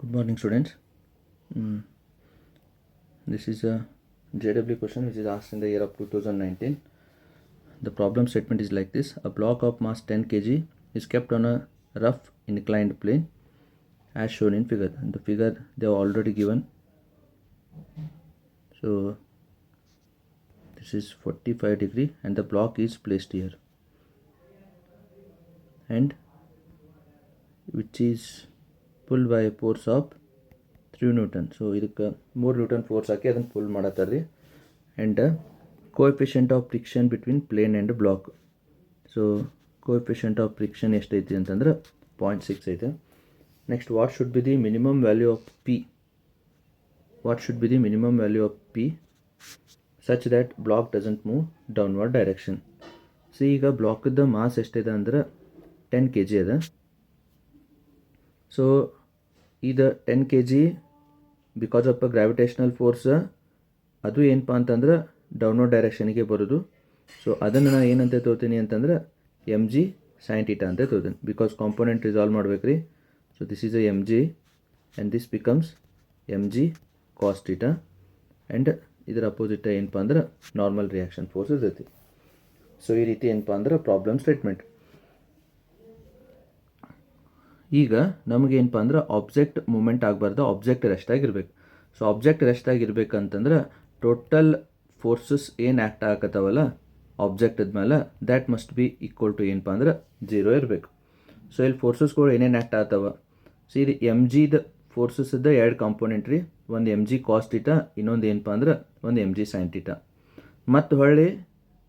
Good morning, students. Mm, This is a JW question which is asked in the year of 2019. The problem statement is like this: a block of mass 10 kg is kept on a rough inclined plane as shown in figure. And the figure they have already given. So this is 45 degree and the block is placed here, and which is pulled by a force of 3 Newton. So ಇದಕ್ಕೆ 3 Newton force ಹಾಕಿ ಅದನ್ನು pull ಮಾಡತ್ತಾರ್ರಿ. And coefficient of friction between plane and block. So coefficient of friction ಎಷ್ಟೈತಿ ಅಂತಂದ್ರೆ 0.6 ಐತೆ. Next, what should be the minimum value of P? What should be the minimum value of P such that block doesn't move downward direction? So ಈಗ ಬ್ಲಾಕ್ದ mass ಎಷ್ಟಿದೆ ಅಂದ್ರೆ 10 kg ಅದ. So ಇದು 10 kg because of gravitational force ಅದು ಏನಪ್ಪ ಅಂತಂದ್ರೆ downward ಡೈರೆಕ್ಷನಿಗೆ ಬರೋದು. So ಅದನ್ನು ನಾನು ಏನಂತ ತೋತೀನಿ ಅಂತಂದ್ರೆ ಎಮ್ ಜಿ ಸೈನ್ ಟೀಟಾ ಅಂತ ತೋತೀನಿ, ಬಿಕಾಸ್ ಕಾಂಪೋನೆಂಟ್ ರಿಸಾಲ್ವ್ ಮಾಡ್ಬೇಕು ರೀ. So this is a m g and this becomes m g cos theta, and ಇದರ ಅಪೋಸಿಟ್ ಏನಪ್ಪ ಅಂದ್ರೆ ನಾರ್ಮಲ್ ರಿಯಾಕ್ಷನ್ ಫೋರ್ಸ್ ಇರ್ತೈತಿ. ಸೊ ಈ ರೀತಿ ಏನಪ್ಪ ಅಂದ್ರೆ ಪ್ರಾಬ್ಲಮ್ ಸ್ಟೇಟ್ಮೆಂಟ್. ಈಗ ನಮಗೇನಪ್ಪ ಅಂದ್ರೆ ಆಬ್ಜೆಕ್ಟ್ ಮೂಮೆಂಟ್ ಆಗಬಾರ್ದು, ಆಬ್ಜೆಕ್ಟ್ ರೆಸ್ಟ್ ಆಗಿರ್ಬೇಕು. ಸೊ ಆಬ್ಜೆಕ್ಟ್ ರೆಸ್ಟ್ ಆಗಿರ್ಬೇಕಂತಂದ್ರೆ ಟೋಟಲ್ ಫೋರ್ಸಸ್ ಏನು ಆ್ಯಕ್ಟ್ ಆಗತ್ತವಲ್ಲ ಆಬ್ಜೆಕ್ಟದ ಮೇಲೆ that must be equal to ಏನಪ್ಪ ಅಂದ್ರೆ 0 ಇರಬೇಕು. ಸೊ ಇಲ್ಲಿ ಫೋರ್ಸಸ್ಗಳು ಏನೇನು ಆ್ಯಕ್ಟ್ ಆಗ್ತಾವ? ಸೊ ಇದು ಎಮ್ ಜಿದ ಫೋರ್ಸಸ್ದ 2 ಕಾಂಪೋನೆಂಟ್ ರೀ. ಒಂದು ಎಮ್ ಜಿ ಕಾಸ್ ಟೀಟಾ, ಇನ್ನೊಂದು ಏನಪ್ಪ ಅಂದ್ರೆ ಒಂದು ಎಮ್ ಜಿ ಸೈನ್ ಟೀಟಾ. ಮತ್ತು ಹೊಳ್ಳಿ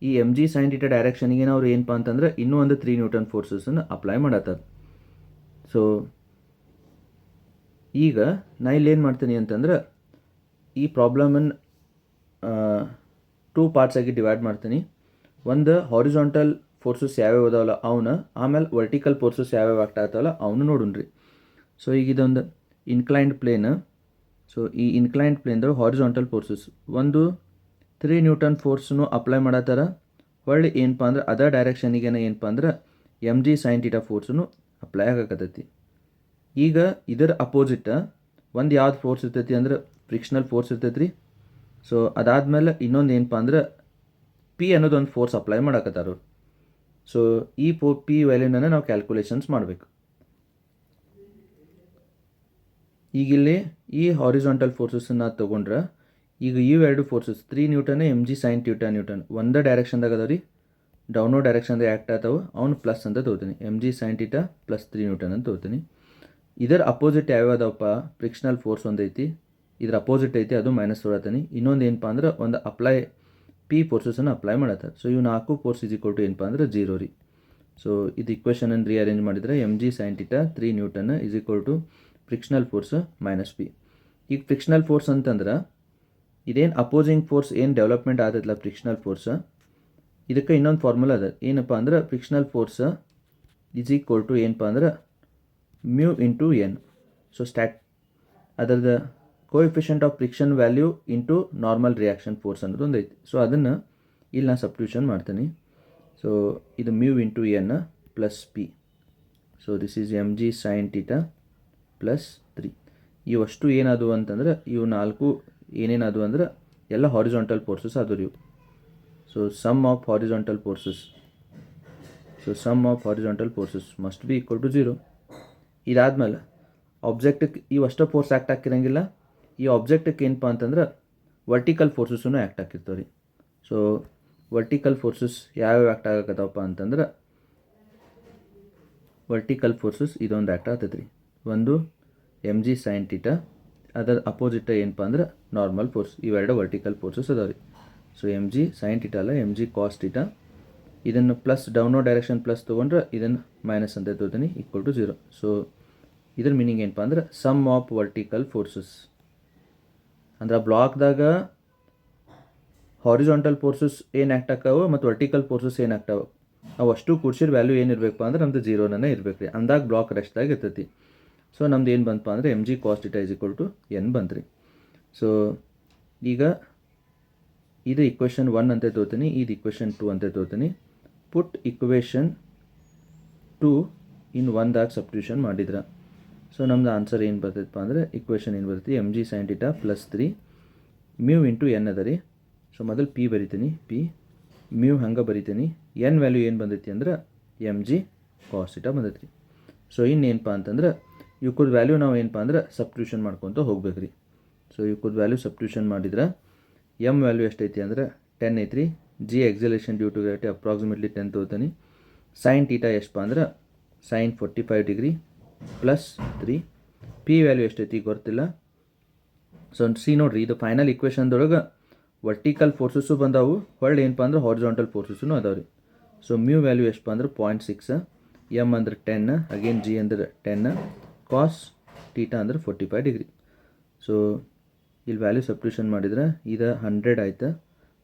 ಈ ಎಮ್ ಜಿ ಸೈನ್ ಟೀಟಾ ಡೈರೆಕ್ಷನಿಗೆ ಅವ್ರು ಏನಪ್ಪ ಅಂತಂದ್ರೆ ಇನ್ನೂ ಒಂದು 3 ನ್ಯೂಟನ್ ಫೋರ್ಸಸ್ಸನ್ನು ಅಪ್ಲೈ ಮಾಡತ್ತಾರ. ಸೊ ಈಗ ನಾ ಇಲ್ಲಿ ಏನು ಮಾಡ್ತೀನಿ ಅಂತಂದ್ರೆ ಈ ಪ್ರಾಬ್ಲಮನ್ನು 2 ಪಾರ್ಟ್ಸಾಗಿ ಡಿವೈಡ್ ಮಾಡ್ತೀನಿ. ಒಂದು ಹಾರಿಜಾಂಟಲ್ ಫೋರ್ಸಸ್ ಯಾವ್ಯಾವ ಅದಾವಲ್ಲ ಅವನ್ನ, ಆಮೇಲೆ ವರ್ಟಿಕಲ್ ಫೋರ್ಸಸ್ ಯಾವ್ಯಾವ ಆಕ್ಟ್ ಆಗ್ತಾವಲ್ಲ ಅವನು ನೋಡೋಣ್ರಿ. ಸೊ ಈಗ ಇದೊಂದು ಇನ್ಕ್ಲೈನ್ಡ್ ಪ್ಲೇನ್. ಸೊ ಈ ಇನ್ಕ್ಲೈನ್ಡ್ ಪ್ಲೇನ್ದಾಗ ಹಾರಿಜಾಂಟಲ್ ಫೋರ್ಸಸ್ ಒಂದು 3 ನ್ಯೂಟನ್ ಫೋರ್ಸ್ನು ಅಪ್ಲೈ ಮಾಡತ್ತಾರ. ಹೊಳ್ಳಿ ಏನಪ್ಪ ಅಂದ್ರೆ ಅದರ್ ಡೈರೆಕ್ಷನಿಗೇನ ಏನಪ್ಪ ಅಂದ್ರೆ ಎಮ್ ಜಿ ಸೈನ್ ಟೀಟಾ ಫೋರ್ಸನ್ನು ಅಪ್ಲೈ ಆಗಕತ್ತೈತಿ. ಈಗ ಇದರ ಅಪೋಸಿಟ್ ಒಂದು ಯಾವ್ದು ಫೋರ್ಸ್ ಇರ್ತೈತಿ ಅಂದ್ರೆ ಫ್ರಿಕ್ಷನಲ್ ಫೋರ್ಸ್ ಇರ್ತೈತಿ ರೀ. ಸೊ ಅದಾದಮೇಲೆ ಇನ್ನೊಂದು ಏನಪ್ಪ ಅಂದ್ರೆ ಪಿ ಅನ್ನೋದೊಂದು ಫೋರ್ಸ್ ಅಪ್ಲೈ ಮಾಡಕತ್ತಾರ. ಸೊ ಈ ಪಿ ವ್ಯಾಲ್ಯೂನ ನಾವು ಕ್ಯಾಲ್ಕುಲೇಷನ್ಸ್ ಮಾಡಬೇಕು. ಈಗಿಲ್ಲಿ ಈ ಹಾರಿಜಾಂಟಲ್ ಫೋರ್ಸಸ್ಸನ್ನು ತೊಗೊಂಡ್ರೆ ಈಗ ಇವೆರಡು forces 3 Newton M g sine theta Newton ಒಂದೇ ಡೈರೆಕ್ಷನ್ದಾಗ ಅದಾವ ರೀ, ಡೌನ್ವರ್ಡ್ ಡೈರೆಕ್ಷನ್ದಾಗ ಆ್ಯಕ್ಟ್ ಆಗ್ತಾವೆ. ಅವ್ನು ಪ್ಲಸ್ ಅಂತ ತೊಗೋತೀನಿ, m g sine theta plus 3 newton ಅಂತ ತೊಗೋತೀನಿ. ಇದರ ಅಪೋಸಿಟ್ ಯಾವ್ಯಾವದಪ್ಪ? ಫ್ರಿಕ್ಷನಲ್ ಫೋರ್ಸ್ ಒಂದೈತಿ, ಇದ್ರ ಅಪೋಸಿಟ್ ಐತಿ, ಅದು ಮೈನಸ್ ತೊಗೊಳತೀನಿ. ಇನ್ನೊಂದು ಏನಪ್ಪ ಅಂದ್ರೆ ಒಂದು ಅಪ್ಲೈ ಪಿ ಫೋರ್ಸಸನ್ನು ಅಪ್ಲೈ ಮಾಡತ್ತಾರೆ. ಸೊ ಇವು 4 ಫೋರ್ಸ್ ಈಸ್ ಈಕ್ವಲ್ ಟು ಏನಪ್ಪ ಅಂದ್ರೆ 0 ರೀ. ಸೊ ಇದು ಇಕ್ವೇಷನನ್ನು ರಿಅರೇಂಜ್ ಮಾಡಿದರೆ m g sine theta 3 newton is equal to frictional force minus p. ಈಗ ಫ್ರಿಕ್ಷನಲ್ ಫೋರ್ಸ್ ಅಂತಂದ್ರೆ ಇದೇನು ಅಪೋಸಿಂಗ್ ಫೋರ್ಸ್ ಏನು ಡೆವಲಪ್ಮೆಂಟ್ ಆದೈತಲ್ಲ ಫ್ರಿಕ್ಷನಲ್ ಫೋರ್ಸ್, ಇದಕ್ಕೆ ಇನ್ನೊಂದು ಫಾರ್ಮುಲಾ ಅದ. ಏನಪ್ಪ ಅಂದ್ರೆ frictional force is equal to ಏನಪ್ಪ ಅಂದ್ರೆ ಮ್ಯೂ ಇಂಟು ಎನ್. ಸೊ ಅದರದ coefficient of friction value into normal reaction force ಅನ್ನೋದು ಒಂದು ಐತಿ. ಸೊ ಅದನ್ನು ಇಲ್ಲಿ ನಾನು ಸಬ್ಸ್ಟಿಟ್ಯೂಷನ್ ಮಾಡ್ತೀನಿ. ಸೊ ಇದು mu into N plus P. So this is M g sine theta plus 3. ಇವಷ್ಟು ಏನಾದವು ಅಂತಂದ್ರೆ ಇವು 4 ಏನೇನಾದವು ಅಂದ್ರೆ ಎಲ್ಲ ಹಾರಿಜಾಂಟಲ್ ಫೋರ್ಸಸ್ ಆದವು ಇವು. So sum of horizontal forces must be equal to 0. ಇದಾದ್ಮೇಲೆ ಆಬ್ಜೆಕ್ಟಿಗೆ ಇವಷ್ಟು ಫೋರ್ಸ್ ಆ್ಯಕ್ಟ್ ಆಗಿರಂಗಿಲ್ಲ. ಈ ಆಬ್ಜೆಕ್ಟಿಗೆ ಏನಪ್ಪ ಅಂತಂದ್ರೆ ವರ್ಟಿಕಲ್ ಫೋರ್ಸಸ್ಸೂ ಆ್ಯಕ್ಟ್ ಆಗಿರ್ತಾವೆ ರೀ. ಸೊ ವರ್ಟಿಕಲ್ ಫೋರ್ಸಸ್ ಯಾವ್ಯಾವ ಆ್ಯಕ್ಟ್ ಆಗಕತ್ತವಪ್ಪ ಅಂತಂದ್ರೆ ವರ್ಟಿಕಲ್ ಫೋರ್ಸಸ್ ಇದೊಂದು ಆ್ಯಕ್ಟ್ ಆಗ್ತೈತೆ ರೀ. ಒಂದು ಎಮ್ ಜಿ ಸೈನ್ ಟೀಟಾ, ಅದರ ಅಪೋಸಿಟ್ ಏನಪ್ಪ ಅಂದ್ರೆ ನಾರ್ಮಲ್ ಫೋರ್ಸ್. ಇವೆರಡು ವರ್ಟಿಕಲ್ ಫೋರ್ಸಸ್ ಅದಾವೆ ರೀ. So M g sine theta ಅಲ್ಲ, ಎಮ್ ಜಿ ಕಾಸ್ ಟೀಟಾ. ಇದನ್ನು ಪ್ಲಸ್ ಡೌನ್ವರ್ಡ್ ಡೈರೆಕ್ಷನ್ ಪ್ಲಸ್ ತೊಗೊಂಡ್ರೆ ಇದನ್ನು ಮೈನಸ್ ಅಂತ ತೊಗೋತೀನಿ ಈಕ್ವಲ್ ಟು 0. ಸೊ ಇದ್ರ ಮೀನಿಂಗ್ ಏನಪ್ಪ ಅಂದ್ರೆ ಸಮ್ ಆಫ್ ವರ್ಟಿಕಲ್ ಫೋರ್ಸಸ್ ಅಂದ್ರೆ ಬ್ಲಾಕ್ದಾಗ ಹಾರಿಜಾಂಟಲ್ ಫೋರ್ಸಸ್ ಏನು ಆ್ಯಕ್ಟ್ ಆಕಾವ ಮತ್ತು ವರ್ಟಿಕಲ್ ಫೋರ್ಸಸ್ ಏನು ಆಗ್ತಾವ ಅವಷ್ಟು ಕೂಡ್ಸಿರ್ ವ್ಯಾಲ್ಯೂ ಏನಿರಬೇಕು ಅಂದ್ರೆ ನಮ್ಮದು 0 ಇರಬೇಕು ರೀ. ಅಂದಾಗ ಬ್ಲಾಕ್ ರೆಸ್ಟ್ದಾಗ ಇರ್ತೈತಿ. ಸೊ ನಮ್ದು ಏನು ಬಂತಪ್ಪ ಅಂದರೆ m g cos theta is equal to n ಬಂತು ರೀ. ಸೊ ಈಗ ಇದು ಇಕ್ವೇಷನ್ 1 ಅಂತ ತೋತೀನಿ, ಇದು ಇಕ್ವೇಷನ್ 2 ಅಂತ ತೋತೀನಿ. ಪುಟ್ ಇಕ್ವೇಷನ್ 2 ಇನ್ 1ದಾಗ ಸಬ್ಸ್ಟಿಟ್ಯೂಷನ್ ಮಾಡಿದ್ರೆ ಸೊ ನಮ್ದು ಆನ್ಸರ್ ಏನು ಬರ್ತೈತಪ್ಪ ಅಂದರೆ ಇಕ್ವೇಷನ್ ಏನು ಬರ್ತೈತಿ M g sine theta plus 3 mu into N ಅದ ರೀ. ಸೊ ಮೊದಲು ಪಿ ಬರಿತೀನಿ, ಪಿ ಮ್ಯೂ ಹಂಗೆ ಬರಿತೀನಿ. ಎನ್ ವ್ಯಾಲ್ಯೂ ಏನು ಬಂದೈತಿ ಅಂದ್ರೆ ಎಮ್ ಜಿ ಕಾಸ್ ಟೀಟಾ ಬಂದೈತಿ ರೀ. ಸೊ ಇನ್ನೇನಪ್ಪ ಅಂತಂದ್ರೆ ಇವಕ್ಕದ ವ್ಯಾಲ್ಯೂ ನಾವು ಏನಪ್ಪ ಅಂದ್ರೆ ಸಬ್ಸ್ಟಿಟ್ಯೂಷನ್ ಮಾಡ್ಕೊತ ಹೋಗ್ಬೇಕು ರೀ. ಸೊ ಇವಕ್ಕದ ವ್ಯಾಲ್ಯೂ ಸಬ್ಸ್ಟಿಟ್ಯೂಷನ್ ಮಾಡಿದ್ರೆ ಎಮ್ ವ್ಯಾಲ್ಯೂ ಎಷ್ಟೈತಿ ಅಂದ್ರೆ 10 ಐತ್ರಿ. G acceleration due to gravity approximately 10 ತೊಗೋತೀನಿ. ಸೈನ್ ಟೀಟಾ ಎಷ್ಟಪ್ಪ ಅಂದ್ರೆ sine 45 degree plus 3. P value ಎಷ್ಟೈತಿ ಗೊತ್ತಿಲ್ಲ. ಸೊ ಸಿ ನೋಡ್ರಿ, ಇದು ಫೈನಲ್ ಇಕ್ವೇಷನ್ದೊಳಗೆ ವರ್ಟಿಕಲ್ ಫೋರ್ಸಸ್ಸು ಬಂದಾವು, ಹೊಳ್ಳಿ ಏನಪ್ಪ ಅಂದ್ರೆ ಹಾರಿಜಾಂಟಲ್ ಫೋರ್ಸಸ್ಸೂ ಅದಾವೆ ರೀ. ಸೊ ಮ್ಯೂ ವ್ಯಾಲ್ಯೂ ಎಷ್ಟಪ್ಪ ಅಂದ್ರೆ 0.6, ಎಮ್ ಅಂದ್ರೆ 10, ಅಗೇನ್ ಜಿ ಅಂದ್ರೆ 10, ಕಾಸ್ ಟೀಟಾ ಅಂದ್ರೆ 45 ಡಿಗ್ರಿ. ಸೊ ಇಲ್ಲಿ ವ್ಯಾಲ್ಯೂ ಸಬ್ಸ್ಟಿಟ್ಯೂಷನ್ ಮಾಡಿದ್ರೆ ಇದು 100 ಆಯ್ತು,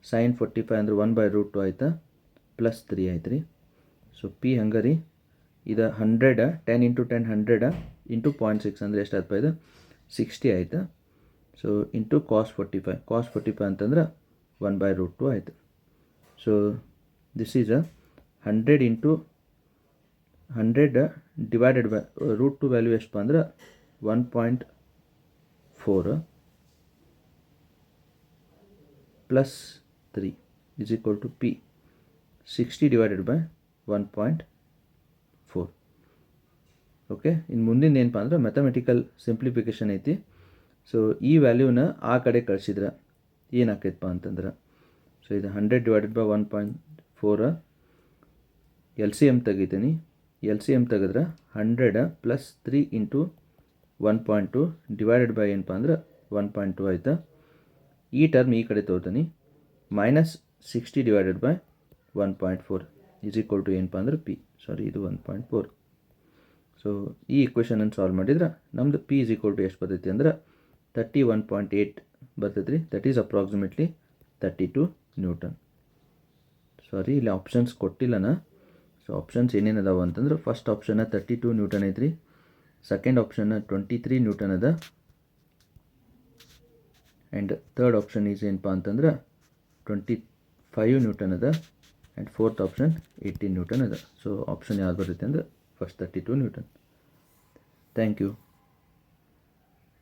ಸೈನ್ 45 ಅಂದ್ರೆ 1/√2 ಆಯ್ತು, ಪ್ಲಸ್ 3 ಆಯ್ತು ರೀ. ಸೊ ಪಿ ಹಂಗೆ ರೀ, ಇದು 100 10 ಇಂಟು 10 100 ಇಂಟು 0.6 ಅಂದರೆ ಎಷ್ಟು ಆಯ್ತು ಇದು 60 ಆಯ್ತು. ಸೊ ಇಂಟು ಕಾಸ್ 45 ಅಂತಂದ್ರೆ 1/√2 ಆಯಿತು. So this is 100 into 100 divided by √2 value ಎಷ್ಟಪ್ಪ ಅಂದ್ರೆ 1.4 plus 3 is equal to p 60 divided by 1.4. Okay, ಇನ್ನು ಮುಂದಿನ ಏನಪ್ಪ ಅಂದ್ರೆ ಮ್ಯಾಥಮೆಟಿಕಲ್ ಸಿಂಪ್ಲಿಫಿಕೇಷನ್ ಐತಿ. ಸೊ ಈ ವ್ಯಾಲ್ಯೂನ ಆ ಕಡೆ ಕಳಿಸಿದ್ರೆ ಏನಾಕೈತಪ್ಪ ಅಂತಂದ್ರೆ, ಸೊ ಇದು 100 divided by 1.4 L C M ತೆಗಿತೀನಿ. ಎಲ್ ಸಿ ಎಮ್ ತೆಗೆದ್ರೆ 100 ಪ್ಲಸ್ 3 ಇಂಟು 1.2 ಡಿವೈಡೆಡ್ ಬೈ ಏನಪ್ಪ ಅಂದ್ರೆ 1.2 ಆಯಿತಾ. ಈ ಟರ್ಮ್ ಈ ಕಡೆ ತೊಗೋತೀನಿ, minus 60 divided by 1.4 is equal to ಏನಪ್ಪ ಅಂದ್ರೆ ಪಿ, ಸಾರಿ ಇದು 1.4. ಸೊ ಈ ಇಕ್ವೇಷನನ್ನು ಸಾಲ್ವ್ ಮಾಡಿದ್ರೆ ನಮ್ಮದು ಪಿ ಈಸ್ ಈಕ್ವಲ್ ಟು ಎಷ್ಟು ಬರ್ತೈತಿ ಅಂದ್ರೆ 31.8 ಬರ್ತೈತೆ ರೀ. That is approximately 32 newton. Sorry ಇಲ್ಲಿ ಆಪ್ಷನ್ಸ್ ಕೊಟ್ಟಿಲ್ಲನ. ಸೊ ಆಪ್ಷನ್ಸ್ ಏನೇನು ಅದಾವ ಅಂತಂದ್ರೆ ಫಸ್ಟ್ ಆಪ್ಷನ್ನ 32 ನ್ಯೂಟನ್ ಐತ್ರಿ, ಸೆಕೆಂಡ್ ಆಪ್ಷನ್ನ 23 ನ್ಯೂಟನ್ ಅದ, ಆ್ಯಂಡ್ ಥರ್ಡ್ ಆಪ್ಷನ್ ಈಸ್ ಏನಪ್ಪ ಅಂತಂದ್ರೆ 25 ನ್ಯೂಟನ್ ಅದ, ಆ್ಯಂಡ್ ಫೋರ್ತ್ ಆಪ್ಷನ್ 18 ನ್ಯೂಟನ್ ಅದ. ಸೊ ಆಪ್ಷನ್ ಯಾವ್ದು ಬರುತ್ತೆ ಅಂದರೆ ಫಸ್ಟ್ 32 ನ್ಯೂಟನ್. Thank you.